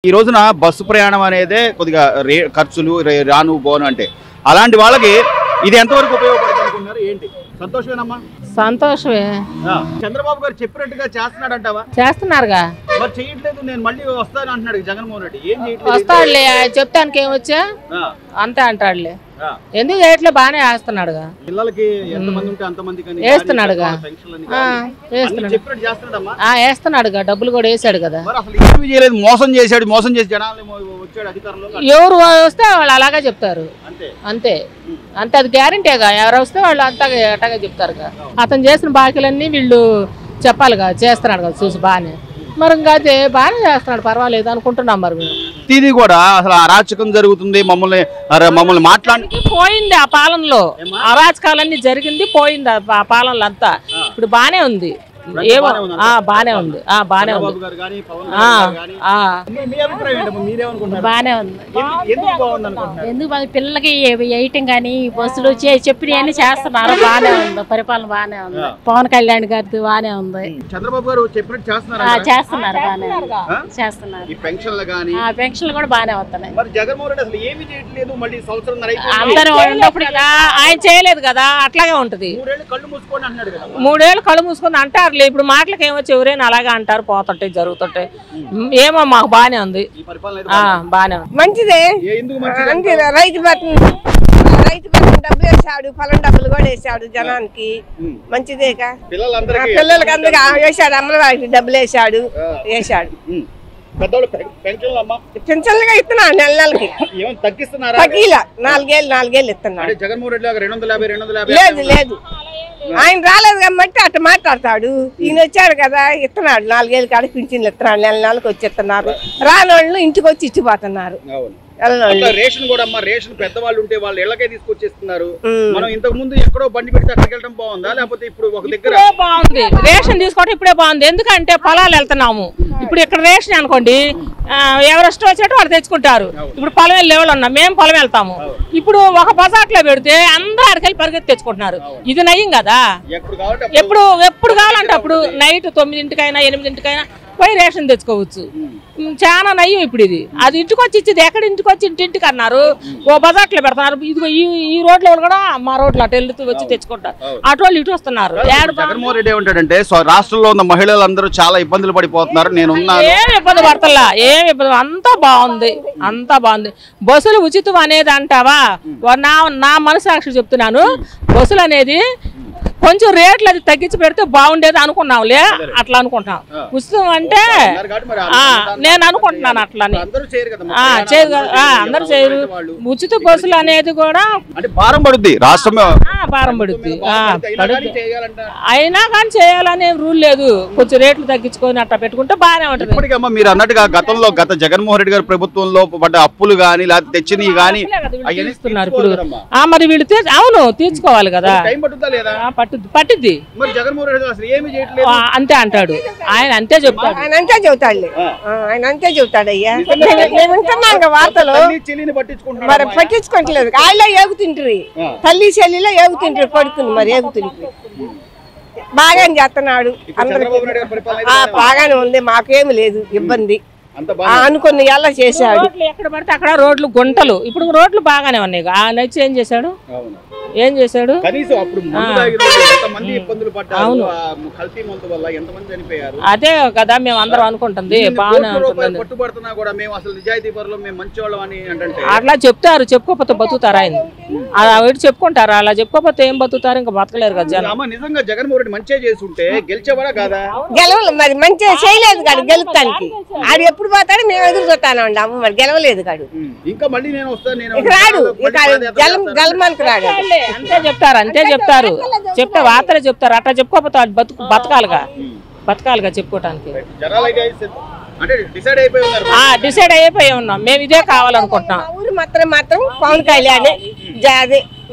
ఈ రోజున బస్సు ప్రయాణం అనేది కొద్దిగా ఖర్చులు రాను పోను అంటే అలాంటి వాళ్ళకి ఇది ఎంతవరకు ఉపయోగపడుతుంది అనుకుంటున్నారు? ఏంటి సంతోషమేనమ్మా? సంతోషమే. చంద్రబాబు గారు చెప్పినట్టుగా చేస్తున్నాడంటావా? చేస్తున్నారుగా. మరి చేయట్లేదు, నేను మళ్ళీ వస్తాను అంటున్నాడు జగన్మోహన్ రెడ్డి. ఏం చేయట్లేదు? వస్తాడులే, చెప్తానికి ఏమొచ్చా అంతే అంటాడులే. ఎందుకు చేయట్లే, బాగానే వేస్తున్నాడుగా. పిల్లలకి ఎంతమంది ఉంటే అంతమందికి వేస్తున్నాడుగా. వేస్తున్నాడుగా, డబ్బులు కూడా వేసాడు కదా. మోసం చేసి జనాలు వచ్చాడు అధికారంలో. ఎవరు వస్తే వాళ్ళు అలాగే చెప్తారు అంతే. అంతే, అది గ్యారంటీగా. ఎవరు వస్తే వాళ్ళు అట్టగా చెప్తారుగా. అతను చేసిన బాకీలన్నీ వీళ్ళు చెప్పాలిగా. చేస్తున్నాడు కదా చూసి బాగానే. మరి ఇంకా అయితే బాగానే చేస్తున్నాడు, పర్వాలేదు అనుకుంటున్నాం. మరి మేము ఇది కూడా అసలు అరాచకం జరుగుతుంది, మమ్మల్ని మాట్లాడి పోయింది. ఆ పాలనలో అరాచకాలన్నీ జరిగింది, పోయింది ఆ పాలనలో అంతా. ఇప్పుడు బానే ఉంది, ఏమో బానే ఉంది, బానే ఉంది, బానే ఉంది. ఎందుకు పిల్లలకి వేయటం కానీ బస్సులు చెప్పినవన్నీ చేస్తున్నారు. బానే ఉంది, పరిపాలన బానే ఉంది. పవన్ కళ్యాణ్ గారిది బానే ఉంది. చంద్రబాబు గారు చెప్పినట్టు చేస్తున్నారు, బానే చేస్తున్నారు. పెన్షన్లు కూడా బానే వస్తున్నాయి. అందరూ ఉన్నప్పుడు ఆయన చేయలేదు కదా, అట్లాగే ఉంటది. 3 ఏళ్ళు కళ్ళు మూసుకొని అంటారు. ఇప్పుడు మాటలకు ఏమొచ్చి ఎవరైనా అలాగే అంటారు, పోతుంటాయి, జరుగుతుంటాయి. ఏమో మాకు బానే ఉంది, బానే ఉంది. మంచిదే. రైతు డబ్బులు వేసాడు, పొలం డబ్బులు కూడా వేసాడు జనానికి. మంచిదేగా. పిల్లలకి అందరికి వేసాడు, అమ్మవారికి డబ్బులు వేసాడు. పెన్షన్లుగా ఇస్తున్నాడు నెలకి. తగ్గిలా 4 ఏళ్ళు ఇస్తున్నాడు. లేదు ఆయన రాలేదు కాబట్టి అట్లా మాట్లాడతాడు. ఈయన వచ్చాడు కదా, ఇస్తున్నాడు. 4 ఏళ్ళు కాడ పింఛన్లు ఇస్తున్నాడు, నెలకి వచ్చి ఇస్తున్నారు. రాని వాళ్ళు ఇంటికి వచ్చి ఇచ్చిపోతున్నారు. రేషన్ కూడా అమ్మా, రేషన్ పెద్దవాళ్ళు ఉంటే వాళ్ళు ఇళ్ళకే తీసుకొచ్చేస్తున్నారు. మనం ఇంతకు ముందు ఎక్కడో బండి పెడితే అక్కడికి వెళ్ళడం బాగుందా, లేకపోతే ఇప్పుడు ఒక దగ్గర బాగుంది? రేషన్ తీసుకోవడం ఇప్పుడే బాగుంది. ఎందుకంటే పొలాలు వెళ్తున్నాము. ఇప్పుడు ఇక్కడ రేషన్ అనుకోండి, ఎవరెస్ట్ వచ్చేట వాళ్ళు తెచ్చుకుంటారు. ఇప్పుడు పొలం వెళ్ళే వాళ్ళు ఉన్నాం, మేము పొలం వెళ్తాము. ఇప్పుడు ఒక బజార్లో పెడితే అందరూ అక్కడికి పరిగెత్తి తెచ్చుకుంటున్నారు. ఇది నయం కదా. ఎప్పుడు కావాలంటే అప్పుడు నైట్ 9ంటికైనా 8ంటికైనా పోయి రేషన్ తెచ్చుకోవచ్చు. చాలా నయం ఇప్పుడు ఇది. అది ఇంటికి వచ్చి ఇచ్చింది ఎక్కడ, ఇంటికి వచ్చి ఇంటింటికి అన్నారు, ఓ బజార్లో పెడుతున్నారు. ఇదిగో ఈ రోడ్లో కూడా మా రోడ్లు అటు వెళ్తూ వచ్చి తెచ్చుకుంటారు. అటు వాళ్ళు ఇటు వస్తున్నారు. జగన్మోహన్ రెడ్డి ఏమంటాడంటే రాష్ట్రంలో ఉన్న మహిళలందరూ చాలా ఇబ్బందులు పడిపోతున్నారు, నేను ఏం ఇబ్బంది పడతల్లా, ఏం ఇబ్బంది, అంతా బాగుంది, అంతా బాగుంది. బస్సులు ఉచితం అనేది అంటావా? నా మనసాక్షి చెప్తున్నాను, బస్సులు అనేది కొంచెం రేట్లు అది తగ్గించి పెడితే బాగుండేది అనుకున్నాంలే. అట్లా అనుకుంటున్నాం. ఉచితం అంటే నేను అనుకుంటున్నాను అట్లని. అందరూ చేయరు. ఉచిత బస్సులు అనేది కూడా భారం పడుద్ది, రాష్ట్రం భారం పడుద్ది. అయినా కానీ చేయాలనే రూల్ లేదు. కొంచెం రేట్లు తగ్గించుకొని అట్లా పెట్టుకుంటే బాగానే ఉంటుంది. ఇప్పటికమ్మా మీరు అన్నట్టుగా గత జగన్మోహన్ రెడ్డి గారి ప్రభుత్వంలో పడ్డ అప్పులు గానీ లేకపోతే తెచ్చినవి గానీ ఇస్తున్నారు ఇప్పుడు. మరి వీళ్ళు అవును తీర్చుకోవాలి కదా, పట్టుద్ది. అంతే అంటాడు ఆయన, అంతే చెప్తాడు. ఆయన అంతే చెబుతాడు అయ్యా. మేము వింటున్నాం వార్తలు, మరి పట్టించుకోవట్లేదు. ఆయన ఏగుతుంటారు, తల్లి చెల్లిలో ఏగుతుంటారు, పడుకుని మరి ఏగుతుంటారు. బాగానే చేస్తున్నాడు, అందరికి బాగానే ఉంది, మాకేమి లేదు ఇబ్బంది. అనుకున్న ఎలా చేశాడు. ఎక్కడ పడితే అక్కడ రోడ్లు గుంటలు. ఇప్పుడు రోడ్లు బాగానే ఉన్నాయి. నచ్చి ఏం చేశాడు? అదే కదా మేము అందరం అనుకుంటుంది. అట్లా చెప్తారు, చెప్పుకోకపోతే బతుకుతారు. ఆయన అలా చెప్పుకుంటారు, అలా చెప్పుకోకపోతే ఏం బతుకుతారు? ఇంకా బతకలేరు కదా జనం. నిజంగా జగన్మోహన్ రెడ్డి మంచిగా చేస్తుంటే గెలిచేవాడా కాదా? గెలవలేదు, మరి మంచిగా చేయలేదు కాదు గెలుస్తానికి. అది ఎప్పుడు పోతాడు మేము ఎదురు చూస్తాను అండి. అమ్మ మరి గెలవలేదు కాదు. ఇంకా మళ్ళీ నేను వస్తాను రాడు, గెలమనికి రాడు. అంతే చెప్తారు, చెప్తే వార్తలే చెప్తారు. అట్లా చెప్పుకోకపోతే బతకాలిగా చెప్పుకోవటానికి. డిసైడ్ అయిపోయి ఉన్నాం మేము, ఇదే కావాలనుకుంటున్నాం. ఊరు మాత్రం పవన్ కళ్యాణ్,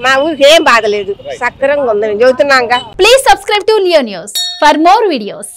మా ఊరికి ఏం బాధ లేదు, సక్రంగా ఉందని చెబుతున్నాం. Please subscribe to Leo news for more videos.